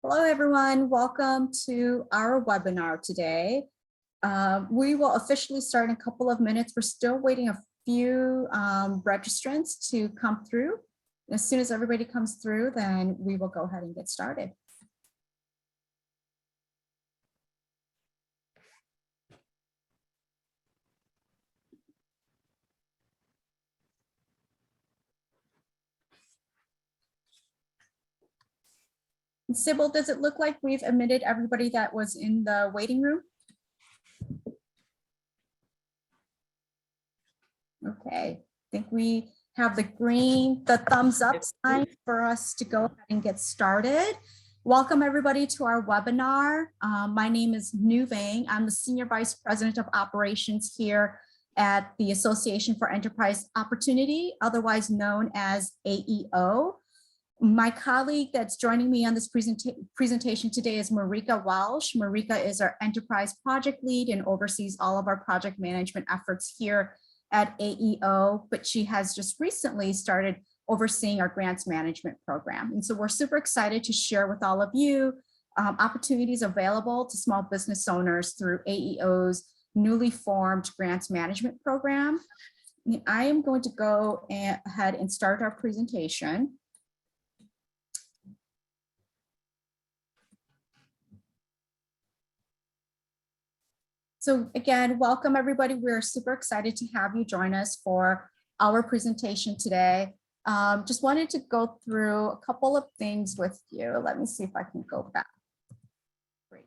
Hello, everyone. Welcome to our webinar today. We will officially start in a couple of minutes. We're still waiting a few registrants to come through. As soon as everybody comes through, then we will go ahead and get started. Sybil, does it look like we've admitted everybody that was in the waiting room? Okay, I think we have the thumbs up sign for us to go ahead and get started. Welcome everybody to our webinar. My name is Vang. I'm the Senior Vice President of Operations here at the Association for Enterprise Opportunity, otherwise known as AEO. My colleague that's joining me on this presentation today is Marieka Walsh. Marieka is our enterprise project lead and oversees all of our project management efforts here at AEO, but she has just recently started overseeing our grants management program. And so we're super excited to share with all of you opportunities available to small business owners through AEO's newly formed grants management program. I am going to go ahead and start our presentation. So again, welcome everybody. We're super excited to have you join us for our presentation today. Just wanted to go through a couple of things with you. Let me see if I can go back. Great.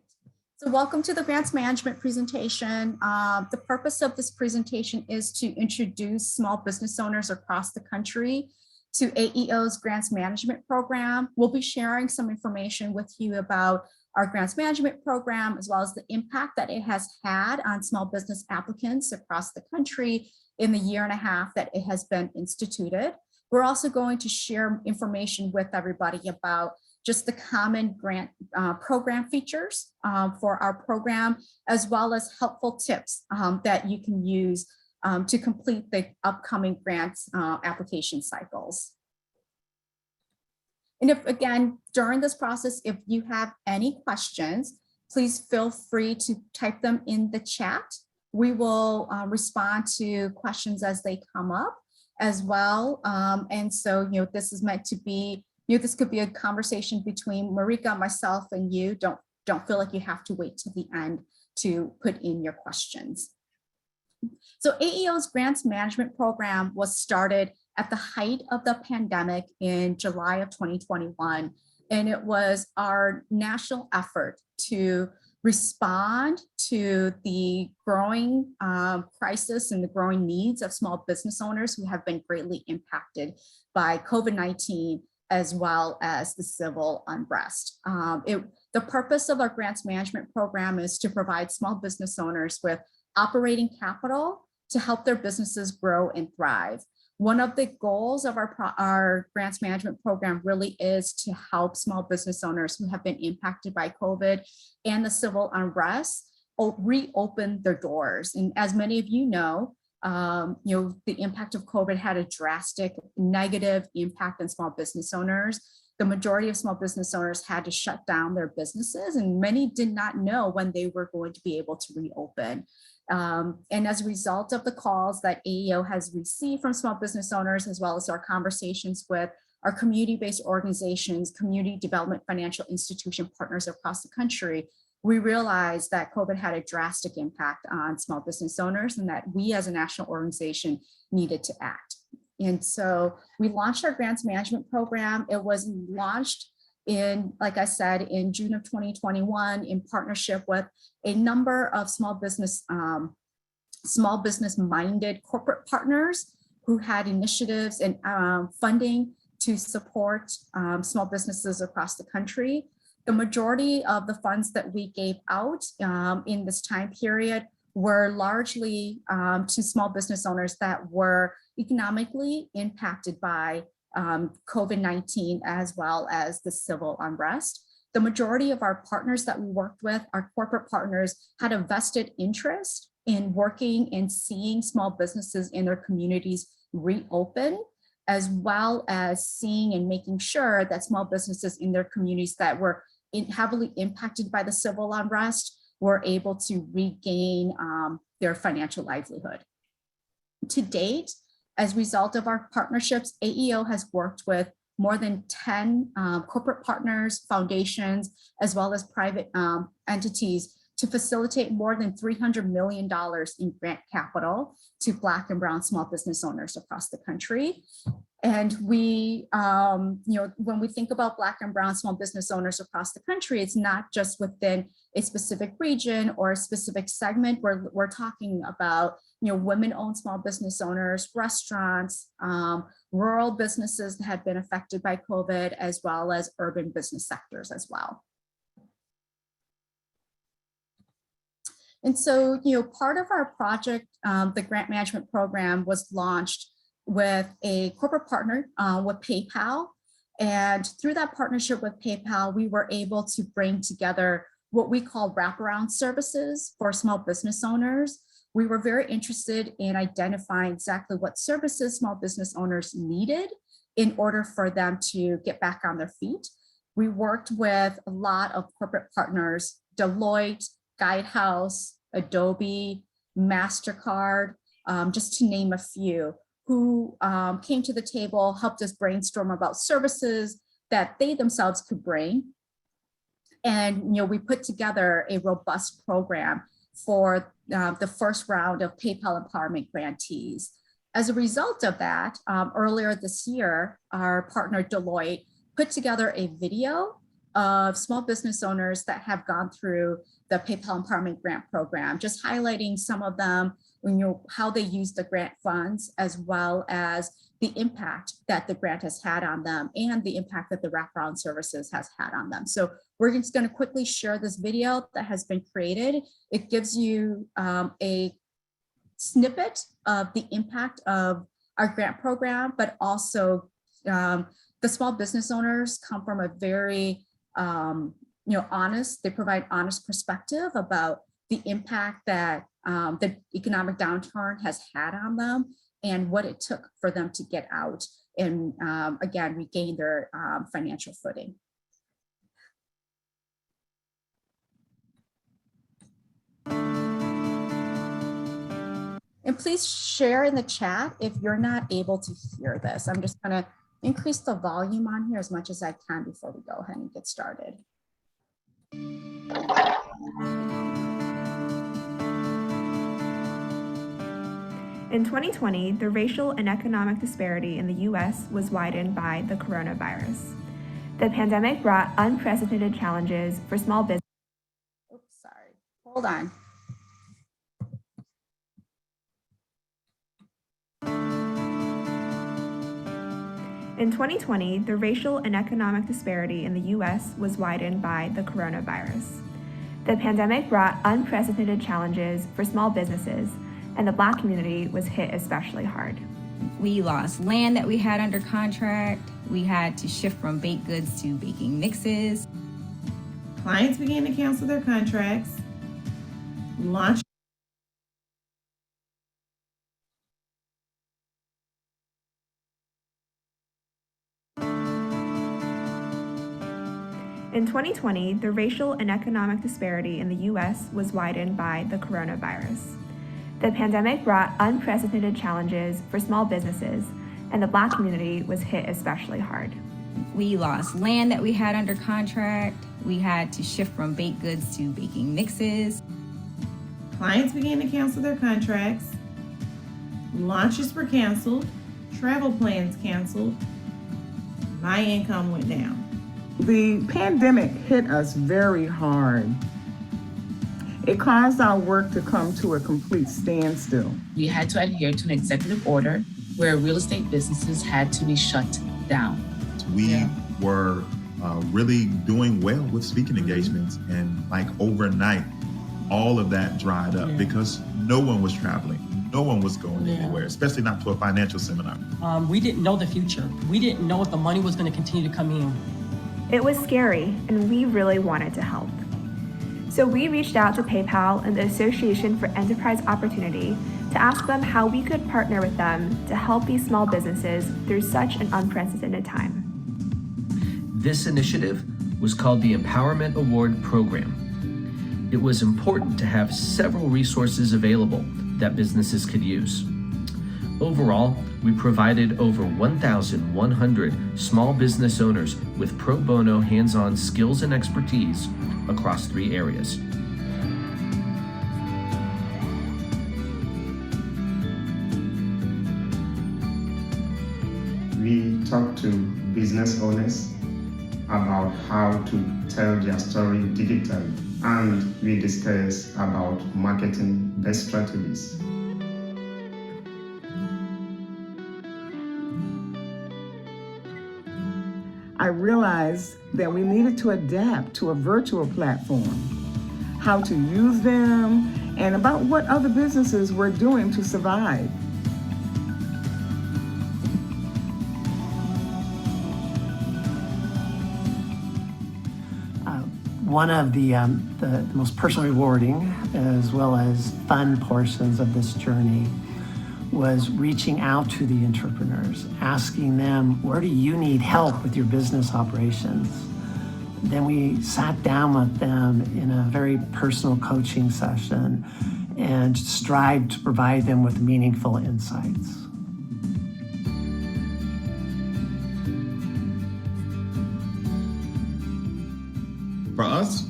So welcome to the grants management presentation. The purpose of this presentation is to introduce small business owners across the country to AEO's grants management program. We'll be sharing some information with you about our grants management program, as well as the impact that it has had on small business applicants across the country in the year and a half that it has been instituted. We're also going to share information with everybody about just the common grant program features for our program, as well as helpful tips that you can use to complete the upcoming grants application cycles. And if, again, during this process, if you have any questions, please feel free to type them in the chat. We will respond to questions as they come up as well. And so, this is meant to be, this could be a conversation between Marieka, myself, and you. Don't feel like you have to wait till the end to put in your questions. So AEO's grants management program was started at the height of the pandemic in July of 2021. And it was our national effort to respond to the growing crisis and the growing needs of small business owners who have been greatly impacted by COVID-19, as well as the civil unrest. The purpose of our grants management program is to provide small business owners with operating capital to help their businesses grow and thrive. One of the goals of our grants management program really is to help small business owners who have been impacted by COVID and the civil unrest reopen their doors. And as many of you know, the impact of COVID had a drastic negative impact on small business owners. The majority of small business owners had to shut down their businesses, and many did not know when they were going to be able to reopen. And as a result of the calls that AEO has received from small business owners, as well as our conversations with our community-based organizations, community development financial institution partners across the country, we realized that COVID had a drastic impact on small business owners and that we as a national organization needed to act. And so we launched our grants management program. It was launched in, like I said, in June of 2021 in partnership with a number of small business minded corporate partners who had initiatives and funding to support small businesses across the country. The majority of the funds that we gave out in this time period were largely to small business owners that were economically impacted by COVID-19, as well as the civil unrest. The majority of our partners that we worked with, our corporate partners, had a vested interest in working and seeing small businesses in their communities reopen, as well as seeing and making sure that small businesses in their communities that were heavily impacted by the civil unrest were able to regain their financial livelihood. To date, as a result of our partnerships, AEO has worked with more than 10 corporate partners, foundations, as well as private entities to facilitate more than $300 million in grant capital to Black and Brown small business owners across the country. And we, when we think about Black and Brown small business owners across the country, it's not just within a specific region or a specific segment. We're talking about, women-owned small business owners, restaurants, rural businesses that have been affected by COVID, as well as urban business sectors as well. And so, part of our project, the grant management program, was launched with a corporate partner with PayPal. And through that partnership with PayPal, we were able to bring together what we call wraparound services for small business owners. We were very interested in identifying exactly what services small business owners needed in order for them to get back on their feet. We worked with a lot of corporate partners, Deloitte, Guidehouse, Adobe, MasterCard, just to name a few, who came to the table, helped us brainstorm about services that they themselves could bring. And we put together a robust program for the first round of PayPal Empowerment grantees. As a result of that, earlier this year, our partner Deloitte put together a video of small business owners that have gone through the PayPal Empowerment Grant Program, just highlighting some of them, how they use the grant funds, as well as the impact that the grant has had on them and the impact that the wraparound services has had on them. So we're just going to quickly share this video that has been created. It gives you a snippet of the impact of our grant program, but also the small business owners come from a very honest, they provide honest perspective about the impact that the economic downturn has had on them and what it took for them to get out and again, regain their financial footing. And please share in the chat if you're not able to hear this. I'm just gonna increase the volume on here as much as I can before we go ahead and get started. In 2020, the racial and economic disparity in the U.S. was widened by the coronavirus. The pandemic brought unprecedented challenges for small business. Oops, sorry. Hold on. In 2020, the racial and economic disparity in the U.S. was widened by the coronavirus. The pandemic brought unprecedented challenges for small businesses, and the Black community was hit especially hard. We lost land that we had under contract. We had to shift from baked goods to baking mixes. Clients began to cancel their contracts, launch. In 2020, the racial and economic disparity in the U.S. was widened by the coronavirus. The pandemic brought unprecedented challenges for small businesses, and the Black community was hit especially hard. We lost land that we had under contract. We had to shift from baked goods to baking mixes. Clients began to cancel their contracts, launches were canceled, travel plans canceled, my income went down. The pandemic hit us very hard. It caused our work to come to a complete standstill. We had to adhere to an executive order where real estate businesses had to be shut down. We were really doing well with speaking engagements, and like overnight, all of that dried up because no one was traveling. No one was going anywhere, especially not to a financial seminar. We didn't know the future. We didn't know if the money was going to continue to come in. It was scary, and we really wanted to help. So we reached out to PayPal and the Association for Enterprise Opportunity to ask them how we could partner with them to help these small businesses through such an unprecedented time. This initiative was called the Empowerment Award Program. It was important to have several resources available that businesses could use. Overall, we provided over 1,100 small business owners with pro bono hands-on skills and expertise across 3 areas. We talk to business owners about how to tell their story digitally, and we discuss about marketing best strategies. I realized that we needed to adapt to a virtual platform, how to use them, and about what other businesses were doing to survive. One of the most personally rewarding as well as fun portions of this journey was reaching out to the entrepreneurs, asking them, where do you need help with your business operations? Then we sat down with them in a very personal coaching session and strived to provide them with meaningful insights. For us,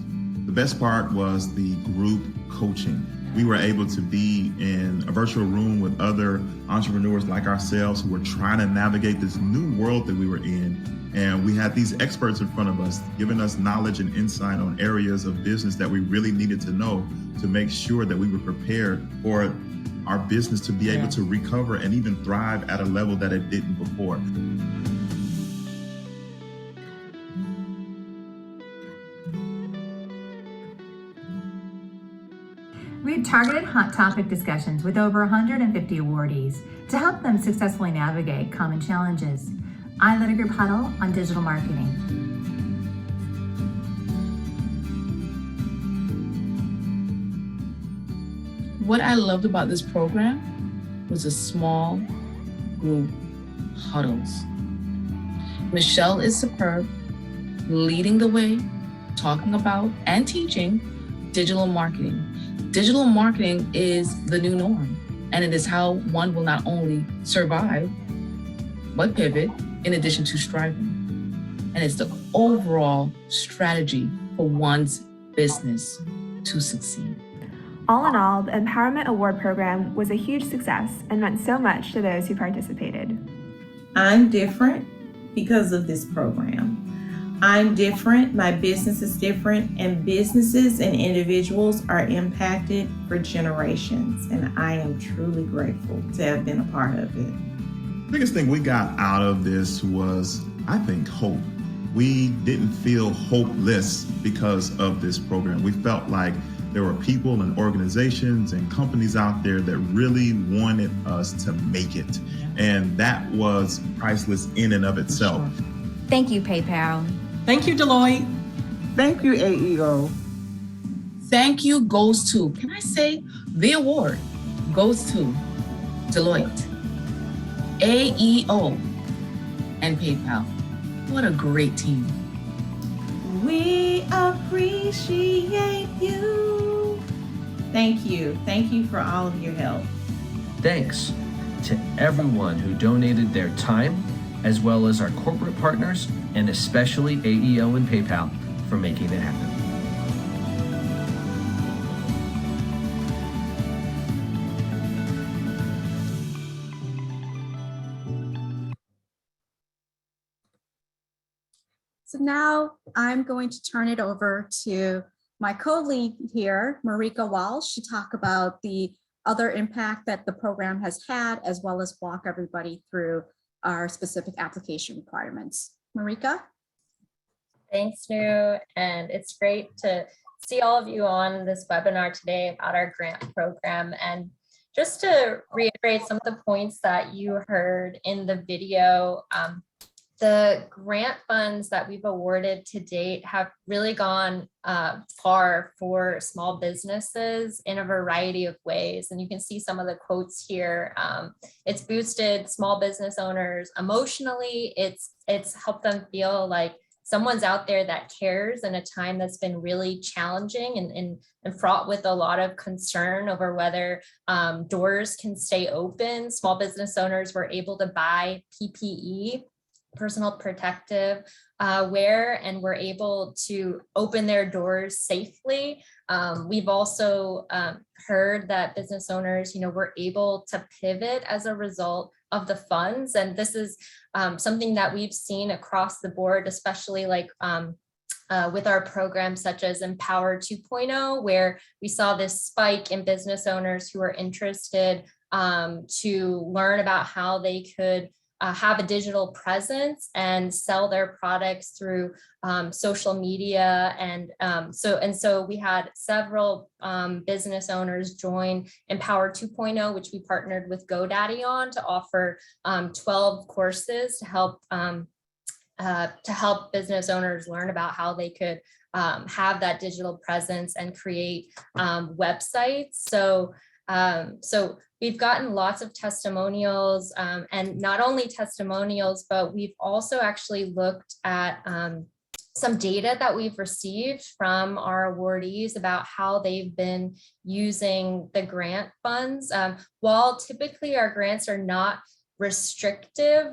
the best part was the group coaching. We were able to be in a virtual room with other entrepreneurs like ourselves who were trying to navigate this new world that we were in. And we had these experts in front of us giving us knowledge and insight on areas of business that we really needed to know to make sure that we were prepared for our business to be able to recover and even thrive at a level that it didn't before. We had targeted hot topic discussions with over 150 awardees to help them successfully navigate common challenges. I led a group huddle on digital marketing. What I loved about this program was the small group huddles. Michelle is superb, leading the way, talking about and teaching digital marketing. Digital marketing is the new norm, and it is how one will not only survive, but pivot in addition to striving. And it's the overall strategy for one's business to succeed. All in all, the Empowerment Award program was a huge success and meant so much to those who participated. I'm different because of this program. I'm different, my business is different, and businesses and individuals are impacted for generations. And I am truly grateful to have been a part of it. The biggest thing we got out of this was, I think, hope. We didn't feel hopeless because of this program. We felt like there were people and organizations and companies out there that really wanted us to make it. And that was priceless in and of itself. Thank you, PayPal. Thank you, Deloitte. Thank you, AEO. Thank you goes to, can I say, the award goes to Deloitte, AEO, and PayPal. What a great team. We appreciate you. Thank you. Thank you for all of your help. Thanks to everyone who donated their time, as well as our corporate partners, and especially AEO and PayPal for making it happen. So now I'm going to turn it over to my co-lead here, Marieka Walsh, to talk about the other impact that the program has had, as well as walk everybody through our specific application requirements. Marieka? Thanks, Nu, and it's great to see all of you on this webinar today about our grant program. And just to reiterate some of the points that you heard in the video, the grant funds that we've awarded to date have really gone far for small businesses in a variety of ways. And you can see some of the quotes here. It's boosted small business owners emotionally. It's helped them feel like someone's out there that cares in a time that's been really challenging and fraught with a lot of concern over whether doors can stay open. Small business owners were able to buy PPE, personal protective wear, and were able to open their doors safely. We've also heard that business owners, were able to pivot as a result of the funds. And this is something that we've seen across the board, especially like with our programs such as Empower 2.0, where we saw this spike in business owners who are interested to learn about how they could have a digital presence and sell their products through social media. And so we had several business owners join Empower 2.0, which we partnered with GoDaddy on to offer 12 courses to help business owners learn about how they could have that digital presence and create websites. So we've gotten lots of testimonials, and not only testimonials, but we've also actually looked at some data that we've received from our awardees about how they've been using the grant funds. While typically our grants are not restrictive,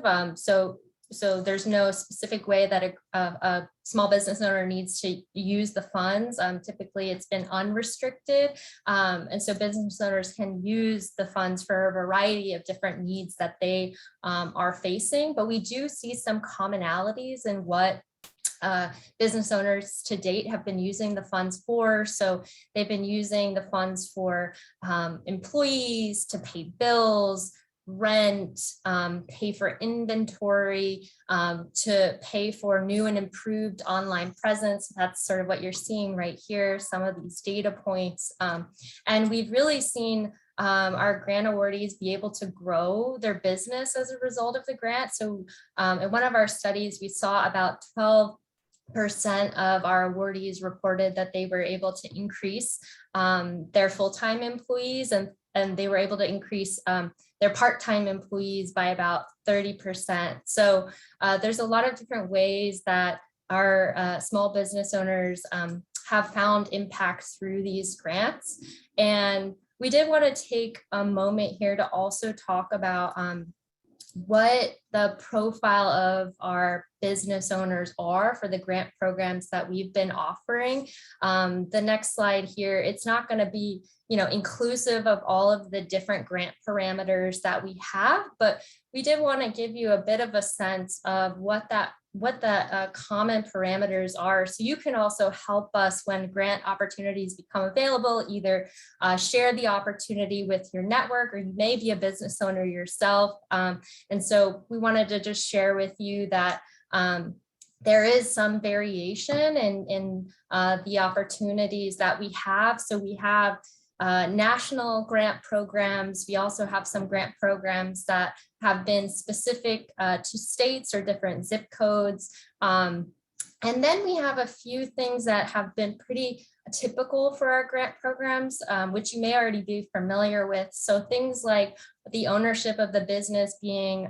so there's no specific way that a small business owner needs to use the funds. Typically it's been unrestricted. And so business owners can use the funds for a variety of different needs that they are facing. But we do see some commonalities in what business owners to date have been using the funds for. So they've been using the funds for employees, to pay bills, rent, pay for inventory, to pay for new and improved online presence. That's sort of what you're seeing right here, some of these data points. And we've really seen our grant awardees be able to grow their business as a result of the grant. So in one of our studies, we saw about 12% of our awardees reported that they were able to increase their full-time employees, and they were able to increase their part-time employees by about 30%. So there's a lot of different ways that our small business owners have found impact through these grants. And we did want to take a moment here to also talk about what the profile of our business owners are for the grant programs that we've been offering. The next slide here, it's not going to be inclusive of all of the different grant parameters that we have, but we did want to give you a bit of a sense of what the common parameters are. So you can also help us when grant opportunities become available, either share the opportunity with your network, or you may be a business owner yourself. And so we wanted to just share with you that there is some variation in the opportunities that we have. So we have national grant programs. We also have some grant programs that have been specific to states or different zip codes. And then we have a few things that have been pretty typical for our grant programs, which you may already be familiar with. So things like the ownership of the business being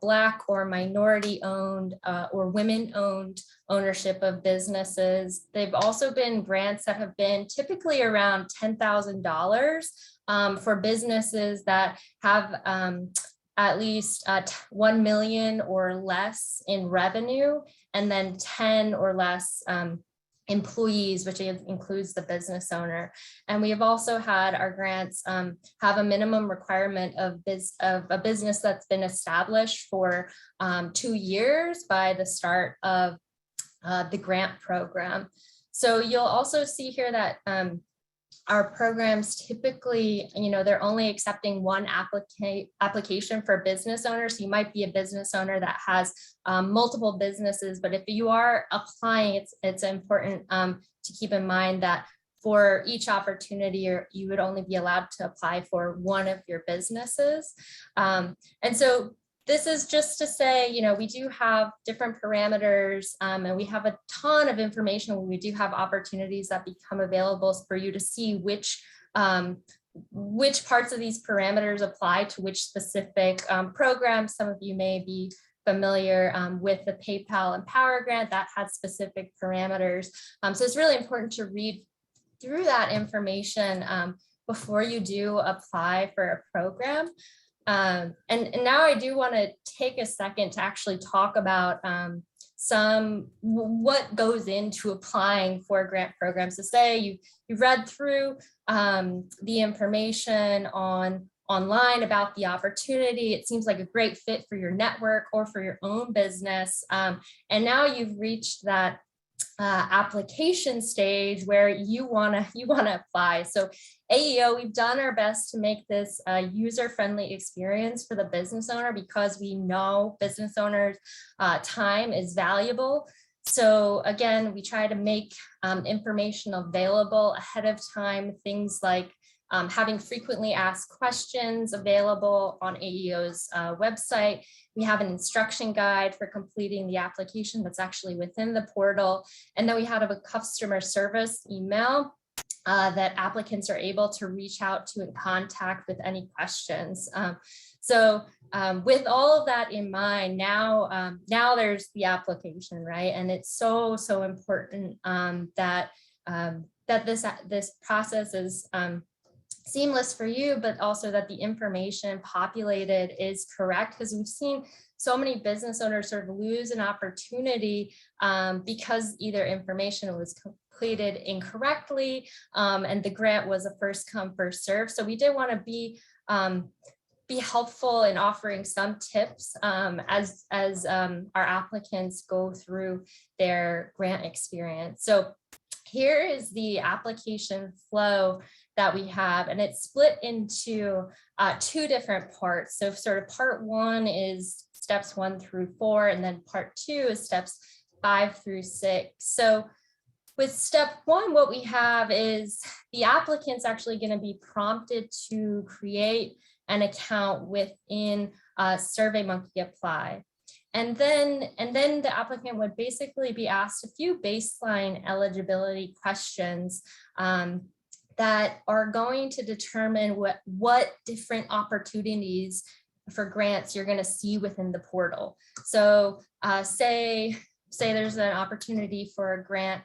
Black or minority owned or women owned ownership of businesses. They've also been grants that have been typically around $10,000 for businesses that have at least 1 million or less in revenue, and then 10 or less employees, which includes the business owner. And we have also had our grants have a minimum requirement of a business that's been established for 2 years by the start of the grant program. So you'll also see here that our programs typically, they're only accepting one application for business owners. So you might be a business owner that has multiple businesses, but if you are applying, it's important to keep in mind that for each opportunity, you would only be allowed to apply for one of your businesses. And so this is just to say, we do have different parameters and we have a ton of information when we do have opportunities that become available for you to see which parts of these parameters apply to which specific programs. Some of you may be familiar with the PayPal Empower grant that had specific parameters. So it's really important to read through that information before you do apply for a program. And now I do want to take a second to actually talk about what goes into applying for grant programs. So say you've read through the information online about the opportunity. It seems like a great fit for your network or for your own business. And now you've reached that application stage where you wanna apply. So AEO, we've done our best to make this a user-friendly experience for the business owner because we know business owners' time is valuable. So again, we try to make information available ahead of time, things like having frequently asked questions available on AEO's website. We have an instruction guide for completing the application that's actually within the portal. And then we have a customer service email that applicants are able to reach out to and contact with any questions. With all of that in mind, now there's the application, right? And it's so important that this process is seamless for you, but also that the information populated is correct, because we've seen so many business owners sort of lose an opportunity because either information was completed incorrectly and the grant was a first come, first serve. So we did want to be helpful in offering some tips as our applicants go through their grant experience. So here is the application flow that we have, and it's split into two different parts. So sort of part one is steps 1 through 4, and then part 2 is steps 5 through 6. So with step 1, what we have is the applicant's actually going to be prompted to create an account within SurveyMonkey Apply. And then the applicant would basically be asked a few baseline eligibility questions that are going to determine what different opportunities for grants you're going to see within the portal. So say there's an opportunity for a grant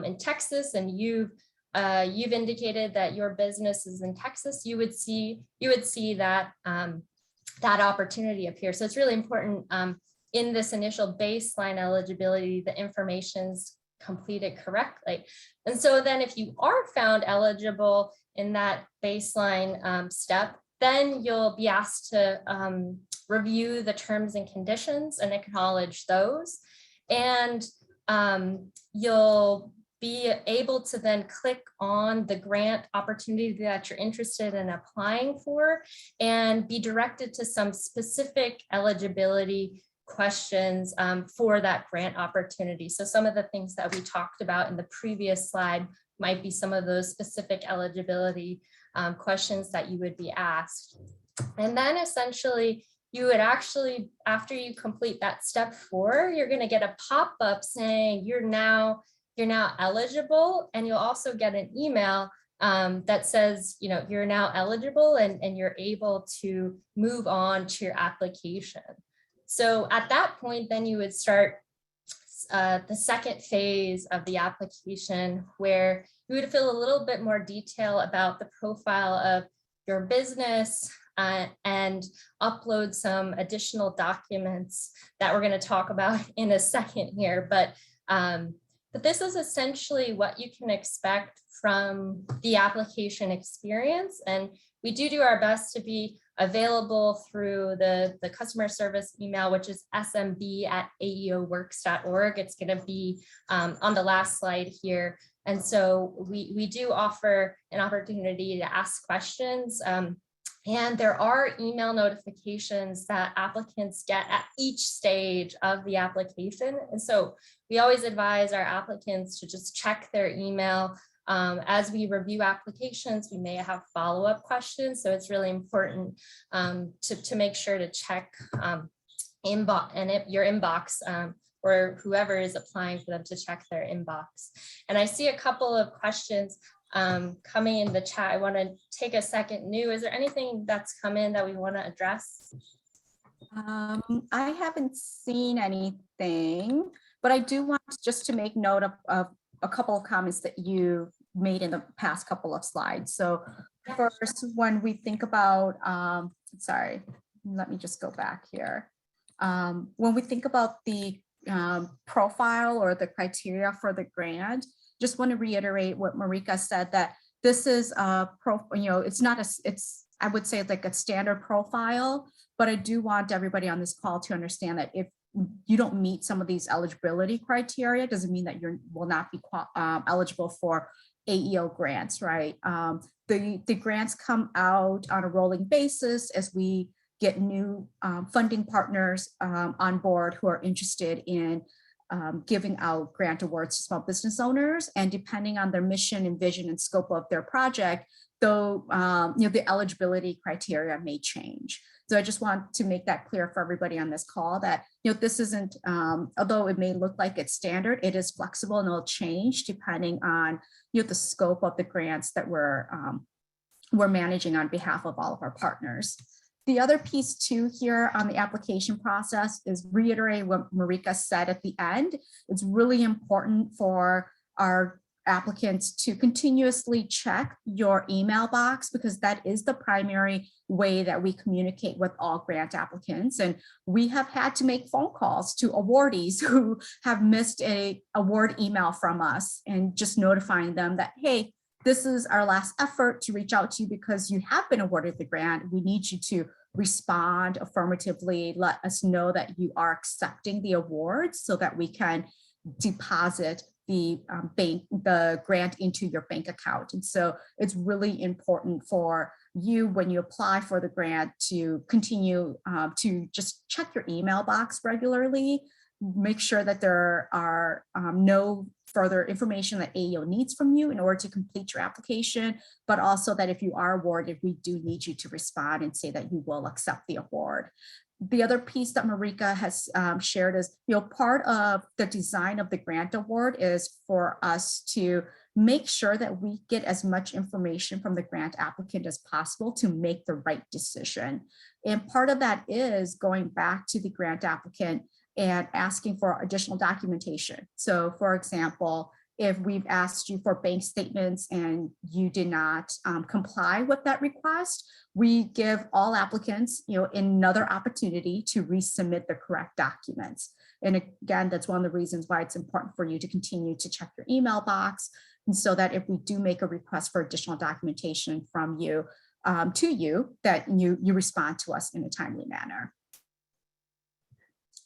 in Texas, and you've indicated that your business is in Texas, you would see that that opportunity appear. So it's really important in this initial baseline eligibility, the information's completed correctly. And so then if you are found eligible in that baseline step, then you'll be asked to review the terms and conditions and acknowledge those. And you'll be able to then click on the grant opportunity that you're interested in applying for and be directed to some specific eligibility questions for that grant opportunity. So some of the things that we talked about in the previous slide might be some of those specific eligibility questions that you would be asked. And then essentially you would actually, after you complete that step 4, you're going to get a pop-up saying you're now eligible, and you'll also get an email that says, you're now eligible and you're able to move on to your application. So at that point, then you would start the second phase of the application, where you would fill a little bit more detail about the profile of your business and upload some additional documents that we're going to talk about in a second here. But this is essentially what you can expect from the application experience. And we do our best to be available through the customer service email, which is smb@aeoworks.org. It's going to be on the last slide here. And so we do offer an opportunity to ask questions. And there are email notifications that applicants get at each stage of the application. And so we always advise our applicants to just check their email. As we review applications, we may have follow-up questions. So it's really important to make sure to check your inbox or whoever is applying for them to check their inbox. And I see a couple of questions coming in the chat. I want to take a second. Is there anything that's come in that we want to address? I haven't seen anything, but I do want just to make note of a couple of comments that you made in the past couple of slides. So first, when we think about, sorry, let me just go back here. When we think about the profile or the criteria for the grant, just want to reiterate what Marieka said, that this is a it's not a, it's, I would say like a standard profile, but I do want everybody on this call to understand that if you don't meet some of these eligibility criteria, doesn't mean that you will not be eligible for AEO grants, right? The grants come out on a rolling basis as we get new funding partners on board who are interested in giving out grant awards to small business owners. And depending on their mission and vision and scope of their project, though, the eligibility criteria may change. So I just want to make that clear for everybody on this call that, this isn't, although it may look like it's standard, it is flexible and it'll change depending on, the scope of the grants that we're managing on behalf of all of our partners. The other piece too here on the application process is reiterate what Marieka said at the end. It's really important for our applicants to continuously check your email box, because that is the primary way that we communicate with all grant applicants. And we have had to make phone calls to awardees who have missed a award email from us and just notifying them that, hey, this is our last effort to reach out to you because you have been awarded the grant. We need you to respond affirmatively, let us know that you are accepting the award so that we can deposit the grant into your bank account. And so it's really important for you, when you apply for the grant, to continue to just check your email box regularly, make sure that there are no further information that AEO needs from you in order to complete your application, but also that if you are awarded, we do need you to respond and say that you will accept the award. The other piece that Marieka has shared is, part of the design of the grant award is for us to make sure that we get as much information from the grant applicant as possible to make the right decision. And part of that is going back to the grant applicant and asking for additional documentation. So for example, if we've asked you for bank statements and you did not comply with that request, we give all applicants, another opportunity to resubmit the correct documents. And again, that's one of the reasons why it's important for you to continue to check your email box, and so that if we do make a request for additional documentation from you, to you, that you respond to us in a timely manner.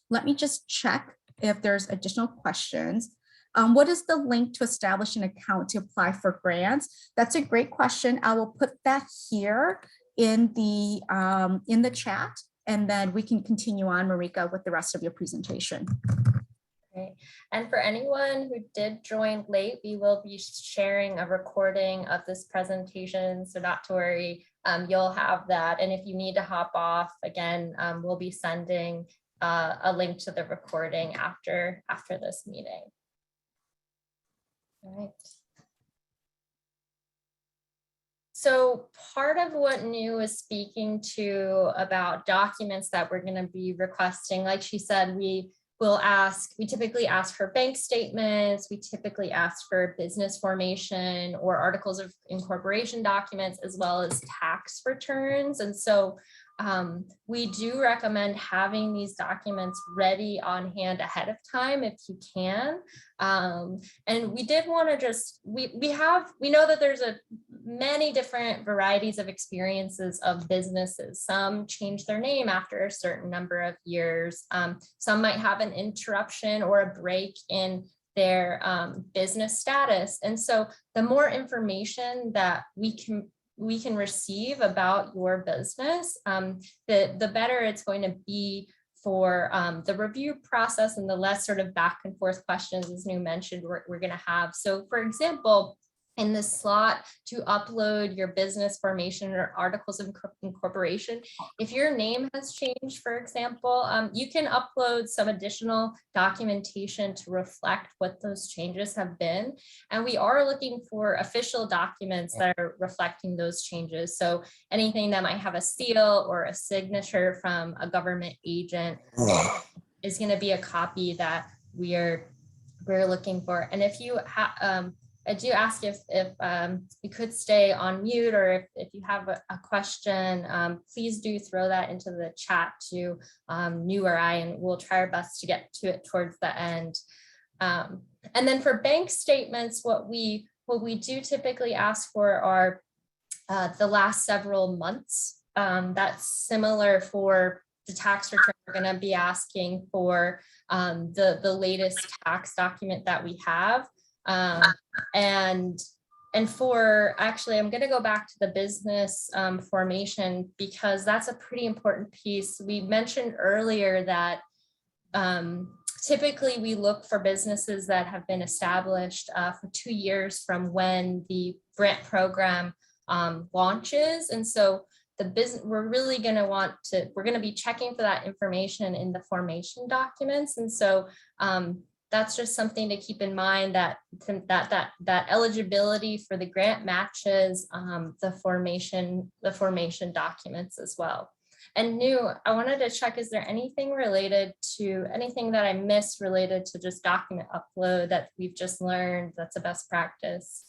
Let me just check if there's additional questions. What is the link to establish an account to apply for grants? That's a great question. I will put that here in the chat, and then we can continue on, Marieka, with the rest of your presentation. Great. And for anyone who did join late, we will be sharing a recording of this presentation, so not to worry, you'll have that. And if you need to hop off, again, we'll be sending a link to the recording after this meeting. All right. So part of what New is speaking to about documents that we're going to be requesting, like she said, we typically ask for bank statements, we typically ask for business formation or articles of incorporation documents, as well as tax returns. And so we do recommend having these documents ready on hand ahead of time if you can. And we did want to just, we know that there's many different varieties of experiences of businesses. Some change their name after a certain number of years. Some might have an interruption or a break in their business status. And so the more information that we can receive about your business, the better it's going to be for the review process, and the less sort of back and forth questions, as New mentioned, we're going to have. So for example, in this slot to upload your business formation or articles of incorporation. If your name has changed, for example, you can upload some additional documentation to reflect what those changes have been. And we are looking for official documents that are reflecting those changes. So anything that might have a seal or a signature from a government agent is going to be a copy that we're looking for. And if you I do ask if you could stay on mute, or if you have a question, please do throw that into the chat to New or I, and we'll try our best to get to it towards the end. And then for bank statements, what we do typically ask for are the last several months. That's similar for the tax return. We're going to be asking for the latest tax document that we have. And for, actually, I'm going to go back to the business formation, because that's a pretty important piece. We mentioned earlier that typically we look for businesses that have been established for 2 years from when the grant program launches. And so the business, we're really going to we're going to be checking for that information in the formation documents. And so that's just something to keep in mind, that eligibility for the grant matches the formation documents as well. And New, I wanted to check, is there anything related to anything that I missed related to just document upload that we've just learned that's a best practice?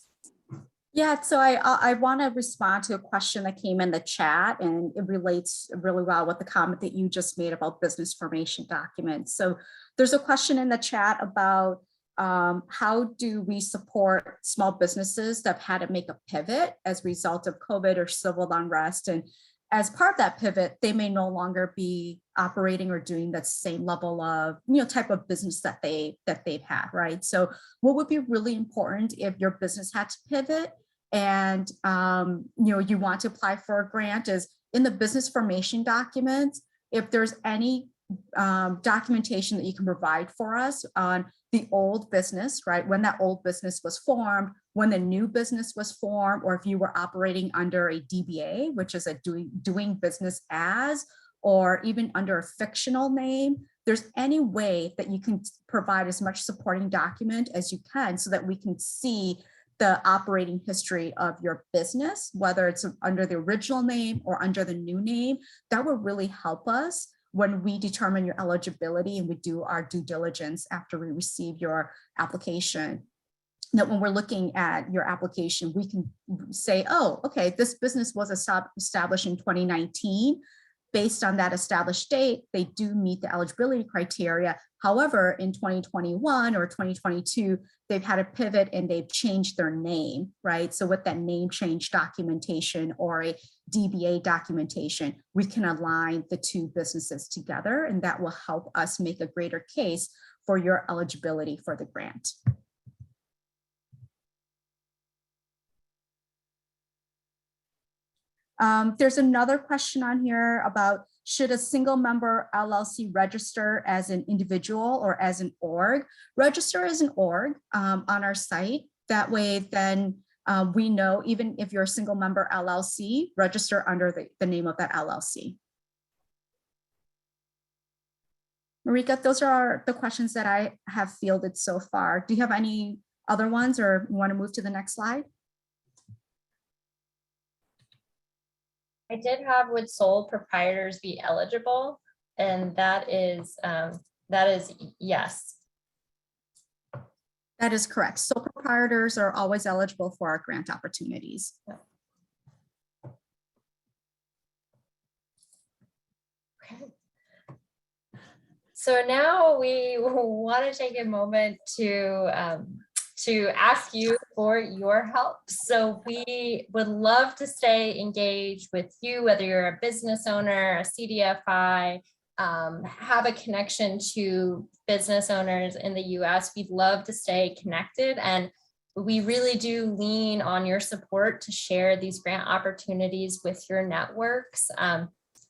Yeah, so I want to respond to a question that came in the chat, and it relates really well with the comment that you just made about business formation documents. So there's a question in the chat about how do we support small businesses that have had to make a pivot as a result of COVID or civil unrest, and as part of that pivot, they may no longer be operating or doing that same level of, type of business that they've had, right? So what would be really important if your business had to pivot and, you want to apply for a grant is in the business formation documents, if there's any documentation that you can provide for us on the old business, right? When that old business was formed, when the new business was formed, or if you were operating under a DBA, which is a doing business as, or even under a fictional name, there's any way that you can provide as much supporting document as you can so that we can see the operating history of your business, whether it's under the original name or under the new name. That will really help us when we determine your eligibility and we do our due diligence after we receive your application. That when we're looking at your application, we can say, oh, okay, this business was established in 2019. Based on that established date, they do meet the eligibility criteria. However, in 2021 or 2022, they've had a pivot and they've changed their name, right? So with that name change documentation or a DBA documentation, we can align the two businesses together, and that will help us make a greater case for your eligibility for the grant. There's another question on here about, should a single member LLC register as an individual or as an org? Register as an org on our site. That way, then we know, even if you're a single member LLC, register under the name of that LLC. Marieka, those are the questions that I have fielded so far. Do you have any other ones, or you want to move to the next slide? I did have, would sole proprietors be eligible? And that is yes. That is correct. Sole proprietors are always eligible for our grant opportunities. Okay. So now we want to take a moment to ask you for your help. So we would love to stay engaged with you, whether you're a business owner, a CDFI, have a connection to business owners in the US. We'd love to stay connected, and we really do lean on your support to share these grant opportunities with your networks.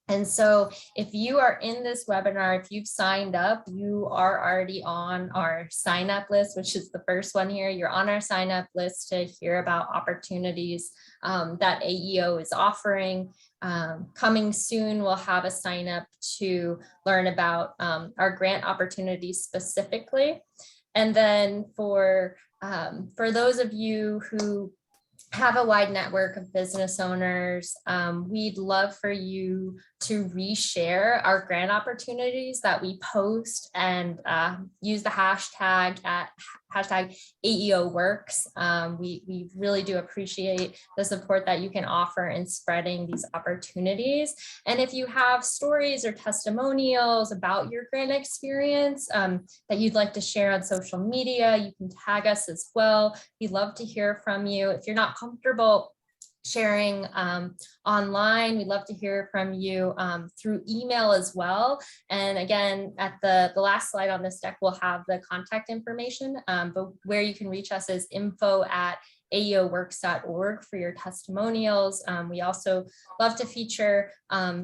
And so if you are in this webinar, if you've signed up, you are already on our sign up list, which is the first one here. You're on our sign up list to hear about opportunities that AEO is offering. Coming soon, we'll have a sign up to learn about our grant opportunities specifically. And then for those of you who have a wide network of business owners, we'd love for you to reshare our grant opportunities that we post and use the hashtag at hashtag AEO works. We really do appreciate the support that you can offer in spreading these opportunities. And if you have stories or testimonials about your grant experience that you'd like to share on social media, you can tag us as well. We'd love to hear from you. If you're not comfortable sharing online, we'd love to hear from you through email as well. And again, at the last slide on this deck, we'll have the contact information, but where you can reach us is info@aeoworks.org for your testimonials. We also love to feature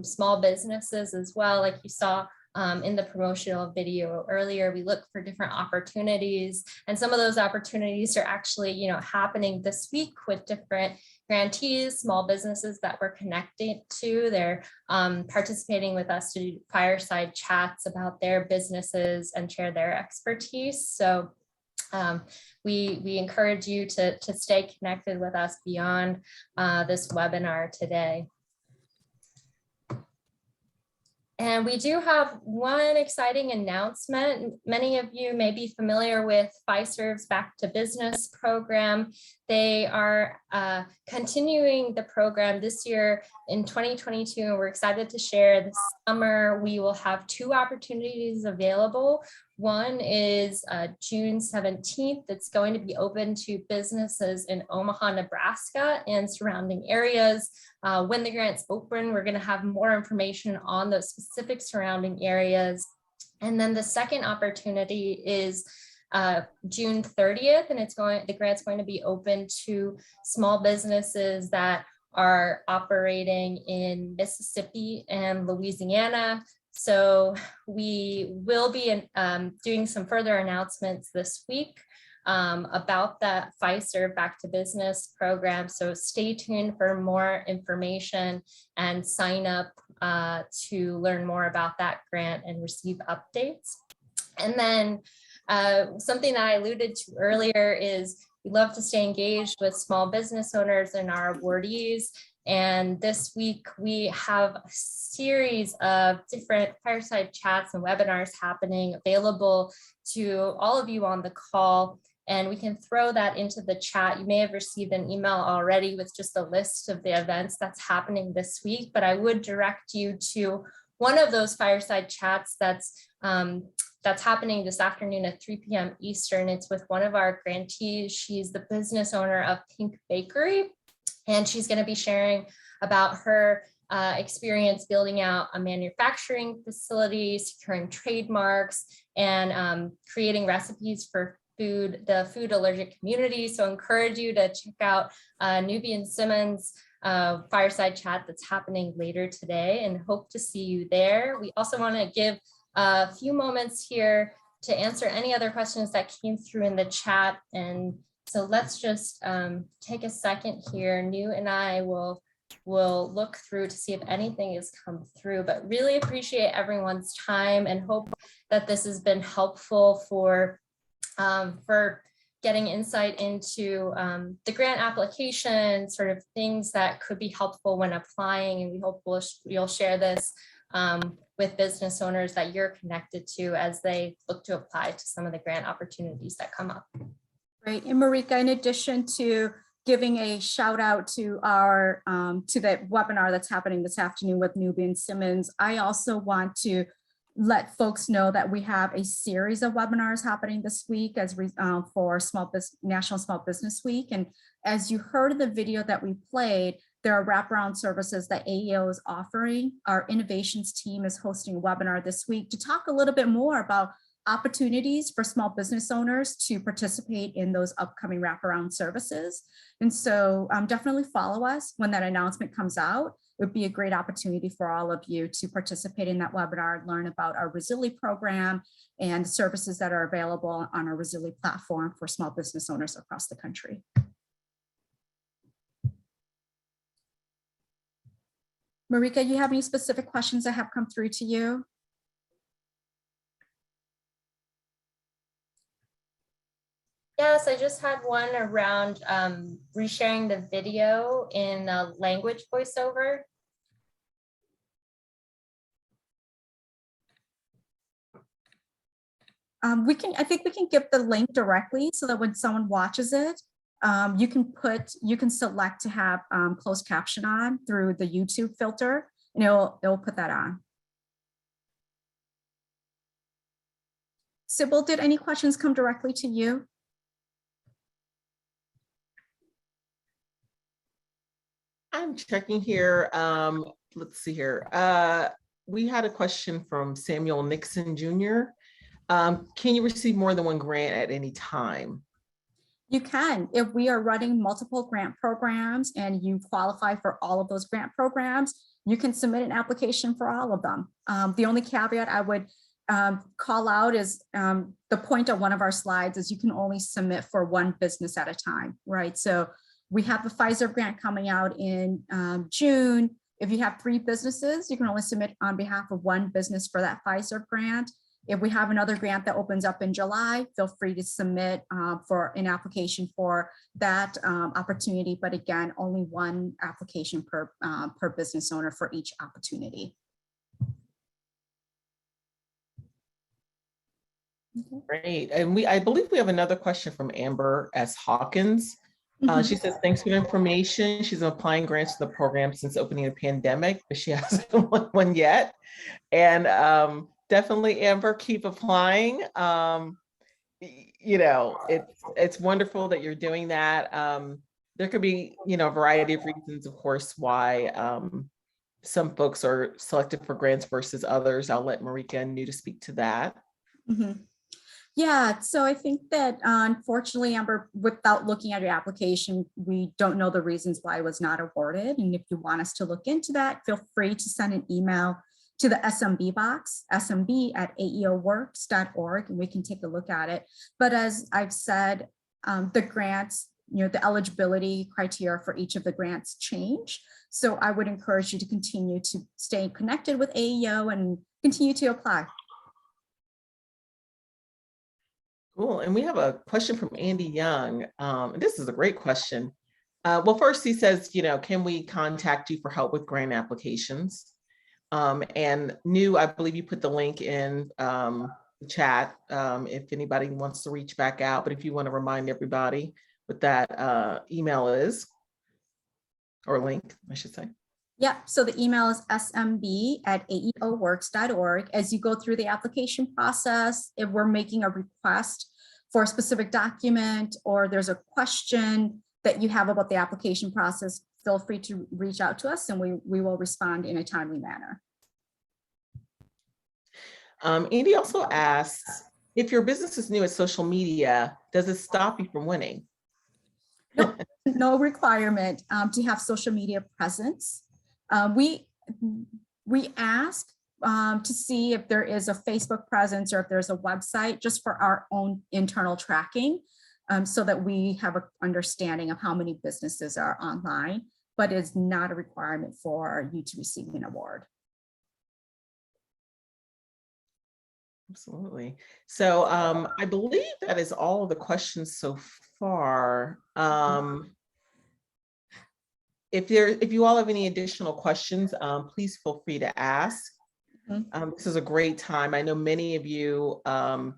small businesses as well, like you saw in the promotional video earlier. We look for different opportunities, and some of those opportunities are actually, happening this week with different grantees, small businesses that we're connected to. They're participating with us to do fireside chats about their businesses and share their expertise. So we encourage you to stay connected with us beyond this webinar today. And we do have one exciting announcement. Many of you may be familiar with Fiserv's Back to Business program. They are continuing the program this year in 2022, and we're excited to share this summer. We will have 2 opportunities available. One is June 17th. It's going to be open to businesses in Omaha, Nebraska and surrounding areas. When the grant's open, we're going to have more information on those specific surrounding areas. And then the second opportunity is June 30th, and the grant's going to be open to small businesses that are operating in Mississippi and Louisiana. So we will be doing some further announcements this week about that Fiserv Back to Business program. So stay tuned for more information and sign up to learn more about that grant and receive updates. And then something that I alluded to earlier is we love to stay engaged with small business owners and our awardees. And this week we have a series of different fireside chats and webinars happening available to all of you on the call. And we can throw that into the chat. You may have received an email already with just a list of the events that's happening this week, but I would direct you to one of those fireside chats that's happening this afternoon at 3 p.m. Eastern. It's with one of our grantees. She's the business owner of Pink Bakery, and she's going to be sharing about her experience building out a manufacturing facility, securing trademarks, and creating recipes for the food allergic community. So I encourage you to check out Newbie and Simmons fireside chat that's happening later today, and hope to see you there. We also want to give a few moments here to answer any other questions that came through in the chat. And so let's just take a second here. New and I will look through to see if anything has come through, but really appreciate everyone's time and hope that this has been helpful for getting insight into the grant application, sort of things that could be helpful when applying. And we hope you'll share this with business owners that you're connected to as they look to apply to some of the grant opportunities that come up. Great. And Marieka, in addition to giving a shout out to our to the webinar that's happening this afternoon with Newbie and Simmons, I also want to let folks know that we have a series of webinars happening this week for National Small Business Week. And as you heard in the video that we played, there are wraparound services that AEO is offering. Our innovations team is hosting a webinar this week to talk a little bit more about opportunities for small business owners to participate in those upcoming wraparound services. And so definitely follow us when that announcement comes out. It would be a great opportunity for all of you to participate in that webinar, learn about our Resili program and services that are available on our Resili platform for small business owners across the country. Marieka, you have any specific questions that have come through to you? Yes, I just had one around resharing the video in language voiceover. I think we can give the link directly so that when someone watches it, you can select to have closed caption on through the YouTube filter, and it'll put that on. Sybil, did any questions come directly to you? I'm checking here. Let's see here. We had a question from Samuel Nixon Jr. Can you receive more than one grant at any time? You can. If we are running multiple grant programs and you qualify for all of those grant programs, you can submit an application for all of them. The only caveat I would call out is the point of one of our slides is you can only submit for one business at a time, right? So we have the Pfizer grant coming out in June. If you have 3 businesses, you can only submit on behalf of one business for that Pfizer grant. If we have another grant that opens up in July, feel free to submit for an application for that opportunity. But again, only one application per business owner for each opportunity. Okay. Great. And I believe we have another question from Amber S. Hawkins. She says, thanks for the information. She's been applying grants to the program since opening the pandemic, but she hasn't won one yet. And definitely, Amber, keep applying. You know, it's wonderful that you're doing that. There could be, you know, a variety of reasons, of course, why some folks are selected for grants versus others. I'll let Marieka and New to speak to that. Mm-hmm. Yeah, so I think that unfortunately, Amber, without looking at your application, we don't know the reasons why it was not awarded. And if you want us to look into that, feel free to send an email to the SMB box, smb@aeoworks.org, and we can take a look at it. But as I've said, the grants, you know, the eligibility criteria for each of the grants change. So I would encourage you to continue to stay connected with AEO and continue to apply. Cool. And we have a question from Andy Young. This is a great question. Well, first he says, you know, can we contact you for help with grant applications? And New, I believe you put the link in the chat if anybody wants to reach back out. But if you want to remind everybody what that email is, or link, I should say. Yeah, so the email is smb@aeoworks.org. As you go through the application process, if we're making a request for a specific document or there's a question that you have about the application process, feel free to reach out to us and we will respond in a timely manner. Andy also asks, if your business is new at social media, does it stop you from winning? Nope, no requirement to have social media presence. We ask to see if there is a Facebook presence or if there's a website just for our own internal tracking so that we have an understanding of how many businesses are online, but it's not a requirement for you to receive an award. Absolutely. So I believe that is all of the questions so far. If you all have any additional questions, please feel free to ask. This is a great time. I know many of you, some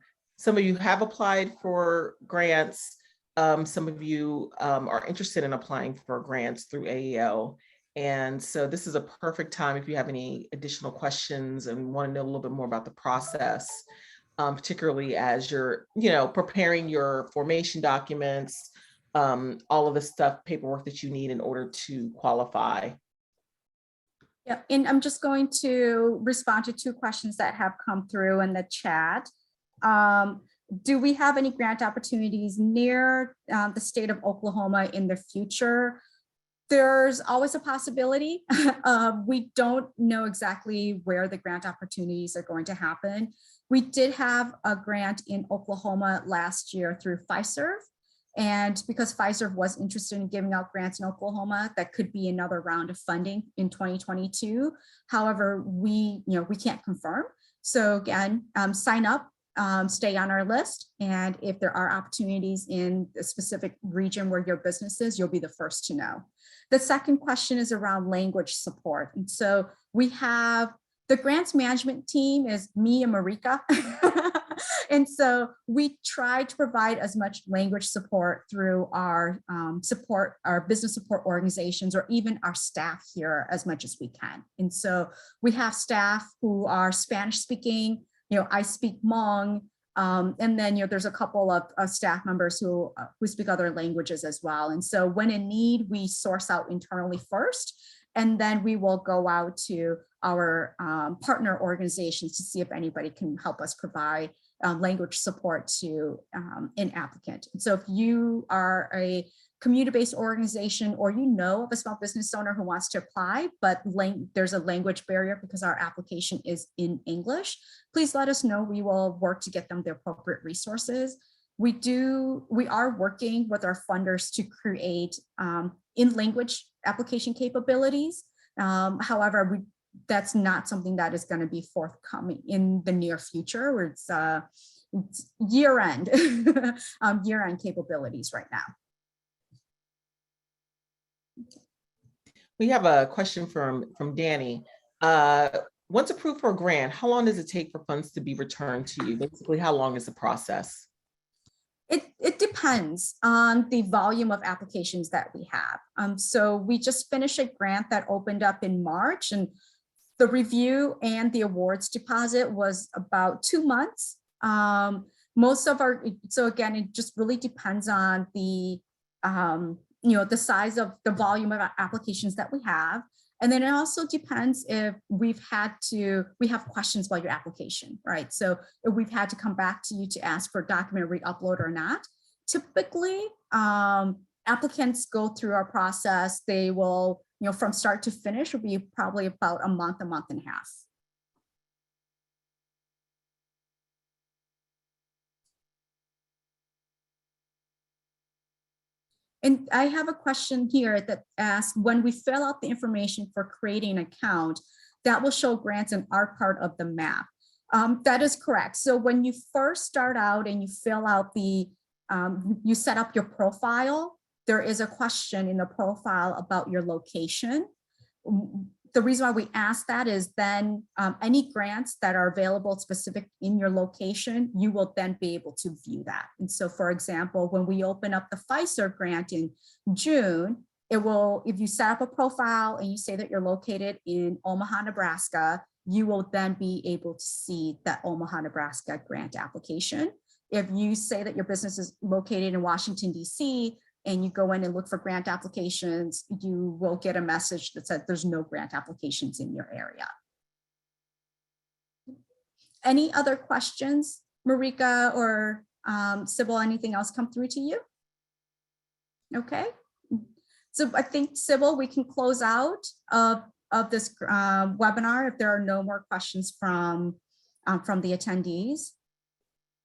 of you have applied for grants. Some of you are interested in applying for grants through AEO. And so this is a perfect time if you have any additional questions and want to know a little bit more about the process, particularly as you're, you know, preparing your formation documents, all of the stuff, paperwork that you need in order to qualify. Yeah, and I'm just going to respond to 2 questions that have come through in the chat. Do we have any grant opportunities near the state of Oklahoma in the future? There's always a possibility. We don't know exactly where the grant opportunities are going to happen. We did have a grant in Oklahoma last year through Fiserv. And because Fiserv was interested in giving out grants in Oklahoma, that could be another round of funding in 2022. However, we can't confirm. So again, sign up, stay on our list. And if there are opportunities in a specific region where your business is, you'll be the first to know. The second question is around language support. And so we have the grants management team is me and Marieka. And so we try to provide as much language support through our our business support organizations, or even our staff here as much as we can. And so we have staff who are Spanish speaking, I speak Hmong, and then there's a couple of staff members who speak other languages as well. And so when in need, we source out internally first, and then we will go out to our partner organizations to see if anybody can help us provide language support to an applicant. And so if you are a community-based organization, or of a small business owner who wants to apply, but there's a language barrier because our application is in English, please let us know. We will work to get them the appropriate resources. We are working with our funders to create in-language application capabilities. However, that's not something that is going to be forthcoming in the near future, where it's year-end year-end capabilities right now. We have a question from Danny. Once approved for a grant, how long does it take for funds to be returned to you? Basically, how long is the process? It depends on the volume of applications that we have. So we just finished a grant that opened up in March, and the review and the awards deposit was about 2 months. So again, it just really depends on the the size of the volume of applications that we have. And then it also depends if we have questions about your application, right? So if we've had to come back to you to ask for document re-upload or not. Typically, applicants go through our process. They will, from start to finish will be probably about a month and a half. And I have a question here that asks, when we fill out the information for creating an account, that will show grants in our part of the map. That is correct. So when you first start out and you fill out you set up your profile, there is a question in the profile about your location. The reason why we ask that is then any grants that are available specific in your location, you will then be able to view that. And so, for example, when we open up the Fiserv grant in June, it will, if you set up a profile and you say that you're located in Omaha, Nebraska, you will then be able to see that Omaha, Nebraska grant application. If you say that your business is located in Washington, D.C., and you go in and look for grant applications, you will get a message that says there's no grant applications in your area. Any other questions, Marieka or Sybil, anything else come through to you? Okay. So I think, Sybil, we can close out of this webinar if there are no more questions from the attendees.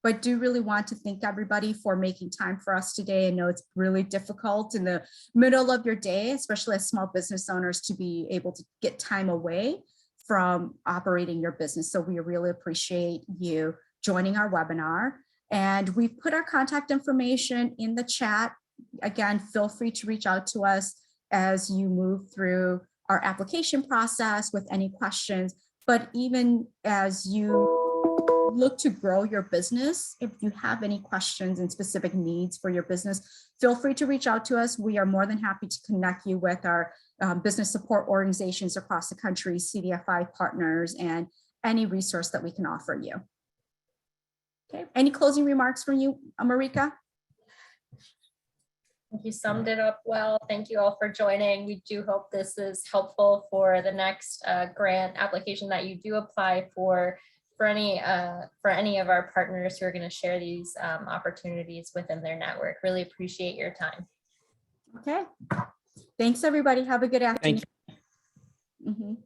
But I do really want to thank everybody for making time for us today. I know it's really difficult in the middle of your day, especially as small business owners, to be able to get time away from operating your business. So we really appreciate you joining our webinar. And we put our contact information in the chat. Again, feel free to reach out to us as you move through our application process with any questions. But even as you look to grow your business, if you have any questions and specific needs for your business, feel free to reach out to us. We are more than happy to connect you with our business support organizations across the country, CDFI partners, and any resource that we can offer you. Okay, any closing remarks from you, Marieka? I think you summed it up well. Thank you all for joining. We do hope this is helpful for the next grant application that you do apply for. for any of our partners who are going to share these opportunities within their network. Really appreciate your time. Okay. Thanks, everybody. Have a good afternoon. Thank you. Mhm.